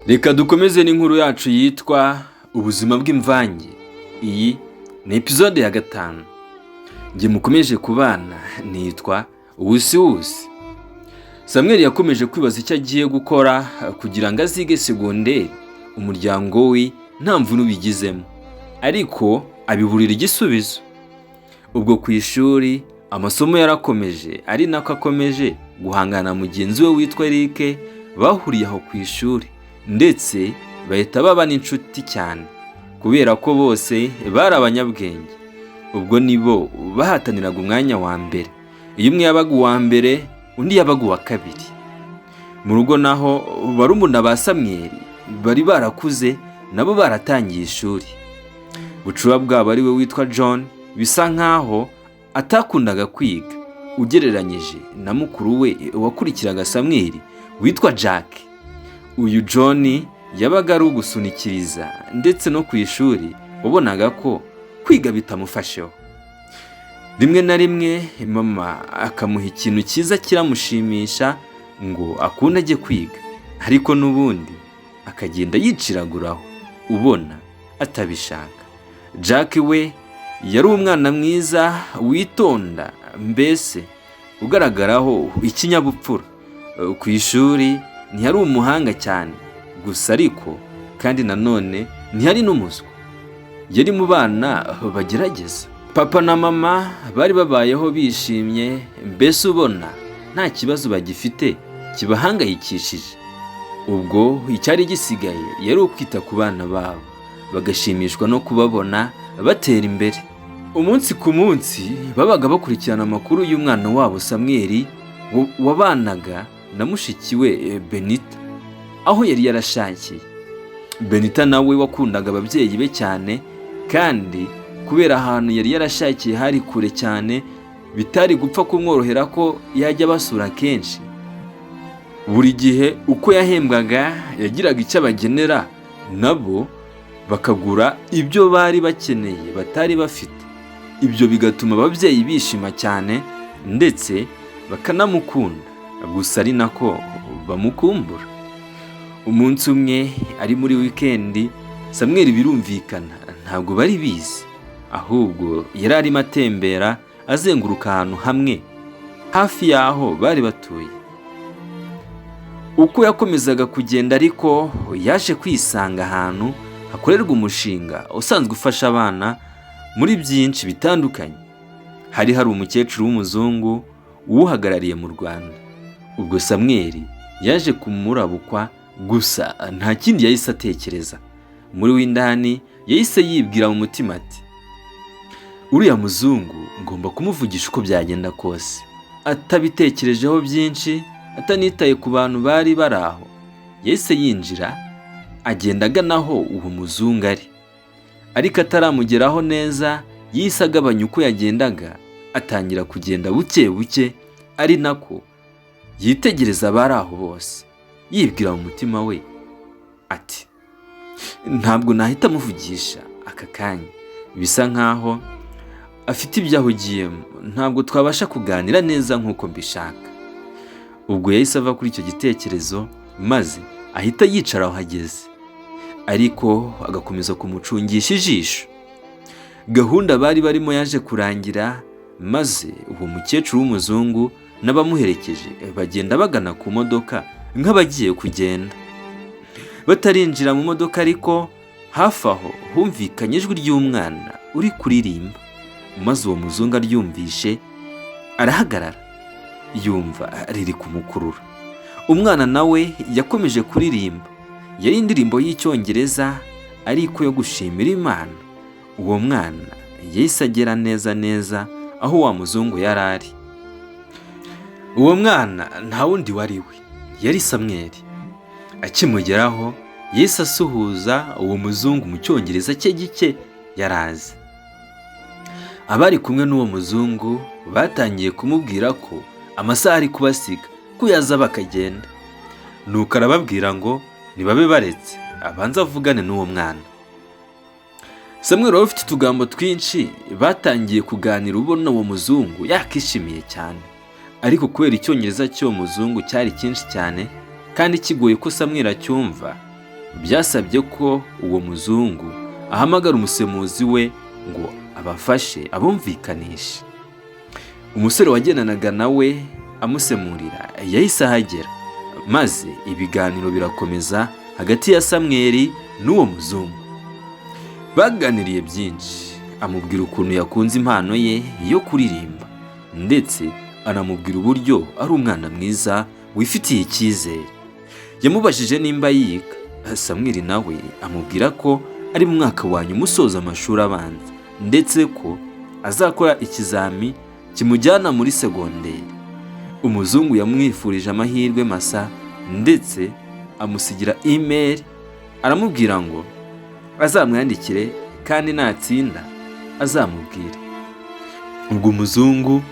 Reka dukomeze n'inkuru yacu yitwa ubuzima bw'imvange. Iyi ni episode ya 5. Nge mukomeje kubana nitwa Wusi. Samuel yakomeje kwibaza icyo agiye gukora kugira ngo azige segonderi umuryango we nta mvune ubigizemo, ariko abiburira igisubizo. Ubwo ku ishuri amasomo yarakomeje, ari nako akomeje guhangana mugenzi we witwa Eric. Bahuriye aho ku ishuri ndetse bahita baba n'inshuti cyane kubera ko bose bari abanyabwenge. Ubwo nibo bahataniraga umwanya wa mbere. Iyo umwe yabaga uwa mbere undi yabaga uwa kabiri. Mu rugo naho barumuna ba Samuel bari barakuze nabo baratangiye ishuri. Bucura bwabo ari we witwa John bisa nkaho atakundaga kwiga ugereranyije na mukuru we wakurikiraga Samuel witwa Jack. Uyu John yabaga ari ugusunikiriza ndetse no ku ishuri ubonaga ko kwiga bitamufasheho. Rimwe na rimwe mama akamuha ikintu cyiza kiramushimisha ngo akunde ajye kwiga, ariko n'ubundi akagenda yiciraguraho ubona atabishaka. Jack we yari umwana mwiza witonda, mbese ugaragaraho ikinyabupfura. Ku ishuri ntiyari umuhanga cyane gusa, ariko kandi nanone ntiyari n'umuswa. Yari mu bana bagerageza. Papa na mama bari babayeho bishimye, mbese ubona nta kibazo bagifite kibahangayikishije. Ubwo icyari gisigaye yari ukwita ku bana babo, bagashimishwa no kubabona batera imbere. Umunsi ku munsi babaga bakurikirana amakuru y'umwana wabo Samuel wabanaga na mushiki we Benita aho yari yarashakiye. Benita nawe wakundaga ababyeyi be cyane, kandi kubera ahantu yari yarashakiye hari kure cyane bitari gupfa kumworohera ko yajya basura kenshi. Buri gihe uko yahembwaga yagiraga icyo abagenera, nabo bakagura ibyo bari bakeneye batari bafite. Ibyo bigatuma ababyeyi bishima cyane ndetse bakanamukunda, gusa ari nako bamukumbura. Umunsi umwe ari muri weekend, Samuel birumvikana ntabwo bari bizi, ahubwo yari arimo atembera azenguruka ahantu hamwe hafi y'aho bari batuye. Uko yakomezaga kugenda ariko yaje kwisanga ahantu hakorerwa umushinga usanzwe ufasha abana muri byinshi bitandukanye. Hari umukecuru w'umuzungu uwuhagarariye mu Rwanda. Ubwo Samuel yaje kumurabukwa, gusa nta kindi yahise atekereza. Muri w'indani yahise yibwira mu mutima ati, uriya muzungu ngomba kumuvugisha uko byagenda kose. Atabitekerejeho byinshi, atanitaye ku bantu bari bari aho, yahise yinjira agenda aganaho uwo muzungu ari. Ariko ataramugeraho neza yahise agabanya uko yagendaga, atangira kugenda buke buke, ari nako yitegereza abari aho bose, yibwira mu mutima we ati, ntabwo nahita muvugisha aka kanya, bisa nkaho afite ibyo ahugiyemo, ntabwo twabasha kuganira neza nk'uko mbishaka. Ubwo yahise ava kuri icyo gitekerezo maze ahita yicara aho hageze, ariko agakomeza kumucungisha ijisho. Gahunda bari barimo yaje kurangira, maze uwo mukecuru w'umuzungu n'abamuherekeje bagenda bagana ku modoka nk'abagiye kugenda. Batarinjira mu modoka ariko hafi aho humvikanye ijwi ry'umwana uri kuririmba, maze uwo muzungu aryumvishe arahagarara, yumva riri kumukurura. Umwana nawe yakomeje kuririmba, yari indirimbo y'Icyongereza ariko yo gushimira Imana. Uwo mwana yahise agera neza aho wa muzungu yari ari. Uwo mwana nta wundi wari we, yari Samuel. Akimugeraho yahise asuhuza uwo muzungu mu Cyongereza cye gike yarazi. Abari kumwe n'uwo muzungu batangiye kumubwira ko amasaha ari kubasiga, ko yaza bakagenda. Nuko arababwira ngo nibabe baretse abanza avugane n'uwo mwana. Samuel wari ufite utugambo twinshi, batangiye kuganira ubona uwo muzungu yakishimiye cyane. Ariko kubera Icyongereza cy'uwo muzungu cyari cyinshi cyane kandi kigoye ko Samuel acyumva, byasabye ko uwo muzungu ahamagara umusemuzi we ngo abafashe abumvikanishe. Umusore wagendanaga nawe amusemurira yahise ahagera, maze ibiganiro birakomeza hagati ya Samweli n'uwo muzungu. Baganiriye byinshi, amubwira ukuntu yakunze impano ye yo kuririmba, ndetse anamubwira uburyo ari umwana mwiza wifitiye icyizere. Yamubajije nimba yiga. Samweli nawe amubwira ko ari mu mwaka wa nyuma usoza amashuri abanza, ndetse ko azakora ikizami kimujyana muri segonderi. Umuzungu yamwifurije amahirwe masa, ndetse amusigira email aramubwira ngo azamwandikire kandi natsinda azamubwira. Ubwo umuzungu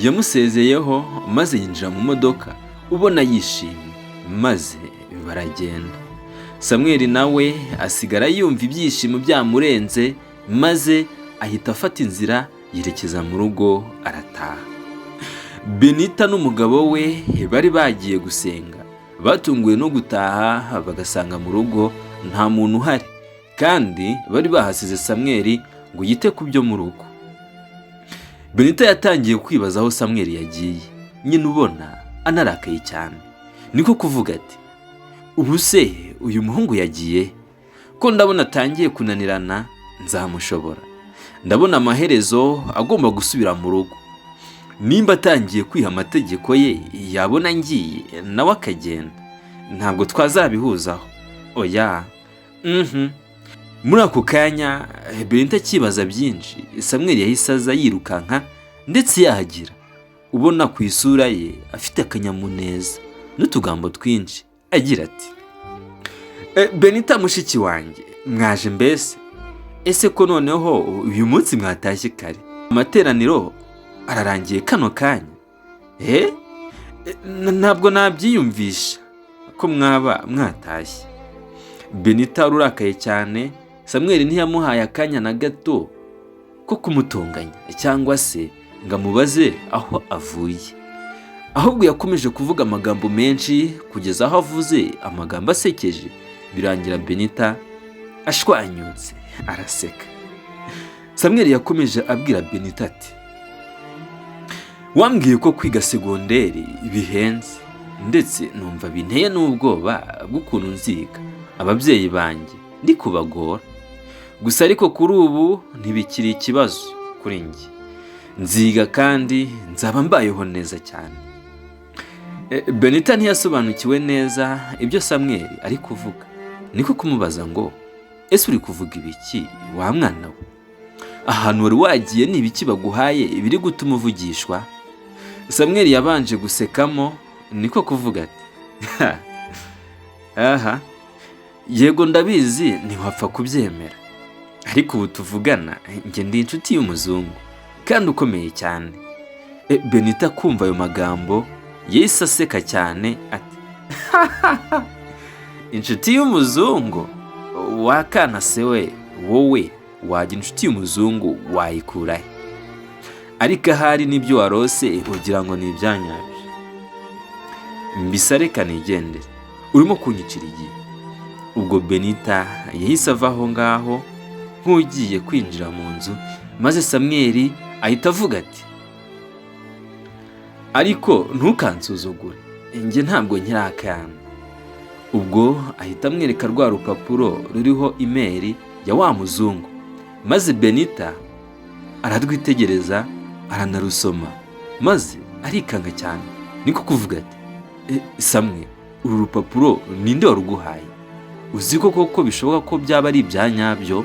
yamusezeyeho maze yinjira mu modoka ubona yishimye, maze baragenda. Samweli nawe asigara yumva ibyishimo byamurenze, maze ahita afata inzira yerekeza mu rugo arataha. Benita n'umugabo we bari bagiye gusenga, batunguwe no gutaha bagasanga mu rugo nta muntu uhari, kandi bari bahasize Samweli ngo yite ku byo mu rugo. Benita yatangiye kwibaza aho Samweli yagiye, nyine ubona anarakaye cyane. Niko kuvuga ati, ubu se uyu muhungu yagiye? Ko ndabona atangiye kunanirana, nzamushobora. Ndabona amaherezo agomba gusubira mu rugo. Nimba atangiye kwiha amategeko ye, yabona ngiye nawe akagenda, ntabwo twazabihuzaho. Oya. Muri ako kanya Benita akibaza byinshi, Samweli yahise aza yirukanka, ndetse yahagira ubona ku isura ye afite akanyamuneza n'utugambo twinshi, agira ati, Benita mushiki wanjye, mwaje mbese? Ese ko noneho uyu munsi mwatashye kare? Amateraniro ararangiye kano kanya? Ntabwo nabyiyumvisha ko mwaba mwatashye. Benita urakaye cyane, Samweli ntiyamuhaye akanya na gato ko kumutonganya cyangwa se ngo amubaze aho avuye. Ahubwo yakomeje kuvuga amagambo menshi kugeza aho avuze amagambo asekeje, birangira Benita ashwanyutse araseka. Samweli yakomeje abwira Benita ati, wambwiye ko kwiga segonderi bihenze, ndetse numva binteye n'ubwoba bw'ukuntu nziga, ababyeyi banjye ndi kubagora. Gusa ariko kuri ubu ntibikiri ikibazo kuri njye, nziga kandi nzaba mbayeho neza cyane. Benita ntiyasobanukiwe neza ibyo Samweli ari kuvuga, niko kumubaza ngo, ese uri kuvuga ibiki wa mwana we? Ahantu wari wagiye ni ibiki baguhaye biri gutuma uvugishwa? Samweli yabanje gusekamo, niko kuvuga ati, aha, yego ndabizi ntiwapfa kubyemera, ariko ubu tuvugana njye ndi inshuti y'umuzungu kandi ukomeye cyane. Benita kumva ayo magambo yahise aseka cyane ati, inshuti y'umuzungu? Wakana se we, wowe wajya inshuti y'umuzungu wayikurahe? Ariko ahari n'ibyo warose ugira ngo ni ibyanyabyo. Mbisa reka nigendere, urimo kunyicira igihe. Ubwo Benita yahise ava aho ngaho nk'ugiye kwinjira mu nzu, maze Samweli ahita avuga ati, ariko ntukansuzugure, njye ntabwo nkiri akana. Ubwo ahita amwereka rwa rupapuro ruriho email ya wa muzungu, maze Benita ararwitegereza aranarusoma, maze arikanga cyane. Niko kuvuga ati, Samwe, uru rupapuro ninde waruguhaye? Uzi koko bishoboka ko byaba ari ibyanyabyo?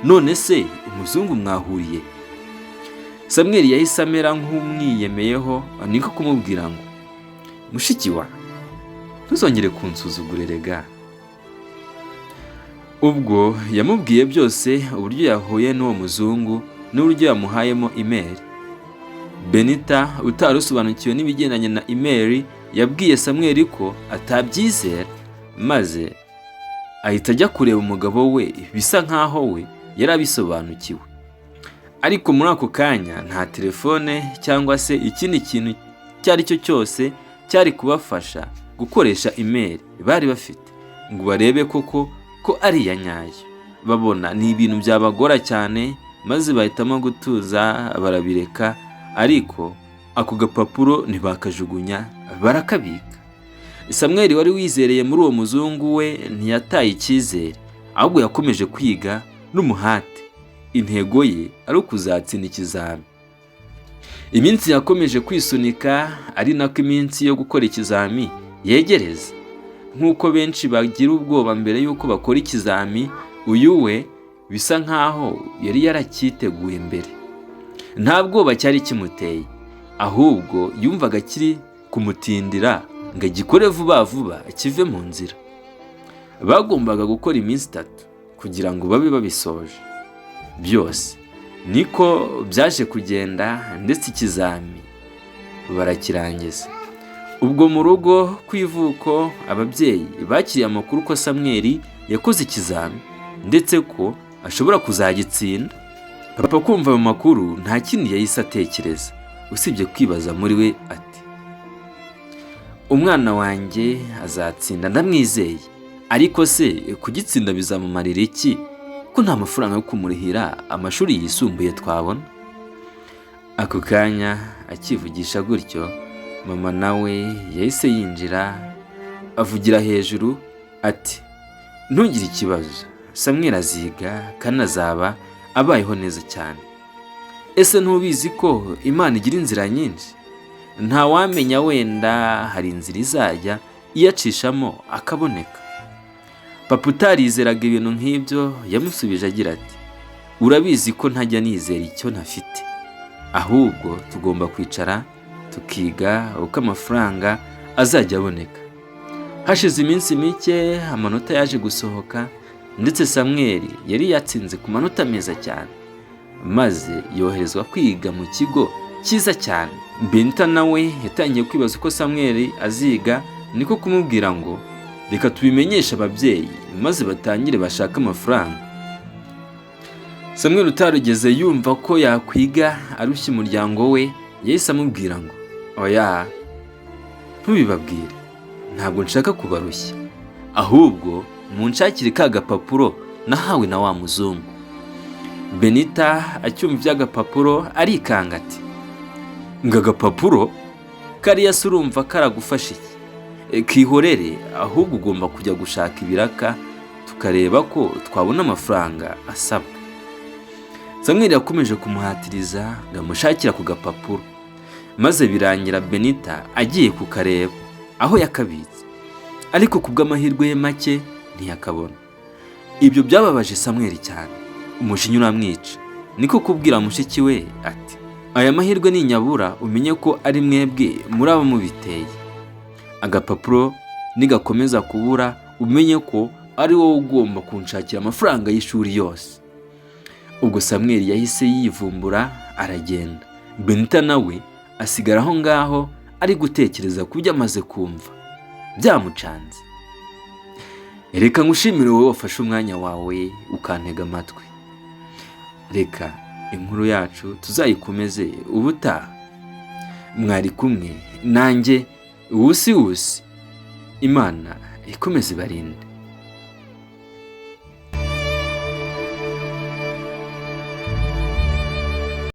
None se umuzungu mwahuriye? Samweli yahise amera nk'umwiyemeyeho, niko kumubwira ngo, mushiki wa, ntuzongere kunsuzugura rega. Ubwo yamubwiye byose, uburyo yahuye n'uwo muzungu n'uburyo yamuhayemo email. Benita utarusobanukiwe n'ibigendanye na email yabwiye Samweli ko atabyizera, maze ahita ajya kureba umugabo we, bisa nkaho we yari abisobanukiwe. Ariko muri ako kanya nta telefone cyangwa se ikindi kintu cyari cyo cyose cyari kubafasha gukoresha email bari bafite ngo barebe koko ko ari iya nyayo. Babona ni ibintu byabagora cyane, maze bahitamo gutuza barabireka, ariko ako gapapuro ntibakajugunya, barakabika. Samweli wari wizereye muri uwo muzungu we ntiyataye icyizere, ahubwo yakomeje kwiga n'umuhate. Intego ye ari ukuzatsinda ikizami. Iminsi yakomeje kwisunika, ari nako iminsi yo gukora ikizami yegereza. Nk'uko benshi bagira ubwoba mbere y'uko bakora ikizami, uyu we bisa nkaho yari yaracyiteguye mbere. Nta bwoba cyari kimuteye, ahubwo yumvaga kiri kumutindira ngo agikore vuba vuba kive mu nzira. Bagombaga gukora iminsi 3 kugira ngo babe babisoje. Byose niko byaje kugenda, ndetse ikizami barakirangiza. Ubwo mu rugo kw'ivuko ababyeyi bakiriye amakuru ko Samweli yakoze ikizami ndetse ko ashobora kuzagitsinda. Papa kumva ayo makuru nta kindi yahise atekereza usibye kwibaza muri we ati, umwana wanjye azatsinda ndamwizeye, ariko se kugitsinda bizamumarira iki ko nta mafaranga yo kumurihira amashuri yisumbuye twabona? Ako kanya akivugisha gutyo, mama nawe yahise yinjira avugira hejuru ati, ntugire ikibazo, Samweli aziga kandi azaba abayeho neza cyane. Ese ntubizi ko Imana igira inzira nyinshi? Nta wamenya, wenda hari inzira izajya iyacishamo akaboneka. Papa utarizeraga ibintu nk'ibyo yamusubije agira ati, urabizi ko ntajya nizera icyo ntafite, ahubwo tugomba kwicara tukiga uko amafaranga azajya aboneka. Hashize iminsi mike amanota yaje gusohoka, ndetse Samweli yari yatsinze ku manota meza cyane, maze yoherezwa kwiga mu kigo cyiza cyane. Benita nawe yatangiye kwibaza uko Samweli aziga, niko kumubwira ngo reka tubimenyeshe ababyeyi maze batangire bashaka amafaranga. Samweli utarigeze yumva ko yakwiga arushya umuryango we yahise amubwira ngo, oya, ntubibabwire, ntabwo nshaka kubarushya, ahubwo munshakire ka gapapuro nahawe na wa muzungu. Benita acyumva iby'agapapuro arikanga ati, ngo agapapuro kariya se urumva karagufasha iki? Kihorere, ahubwo ugomba kujya gushaka ibiraka tukareba ko twabona amafaranga asabwa. Samweli yakomeje kumuhatiriza ngo amushakira ku gapapuro, maze birangira Benita agiye kukareba aho yakabitse, ariko kubw'amahirwe ye make ntiyakabona. Ibyo byababaje Samweli cyane, umujinya uramwica, niko kubwira mushiki we ati, aya mahirwe ninyabura umenye ko ari mwebwe muri abo mubiteye. Agapapuro nigakomeza kubura umenye ko ari wowe ugomba kunshakira amafaranga y'ishuri yose. Ubwo Samweli yahise yivumbura aragenda. Benita nawe asigara aho ngaho ari gutekereza ku byo amaze kumva byamucanze. Reka ngushimire wowe wafashe umwanya wawe ukantega amatwi. Reka inkuru yacu tuzayikomeze ubutaha. Mwari kumwe nanjye Wusi. Imana ikomeze ibarinde.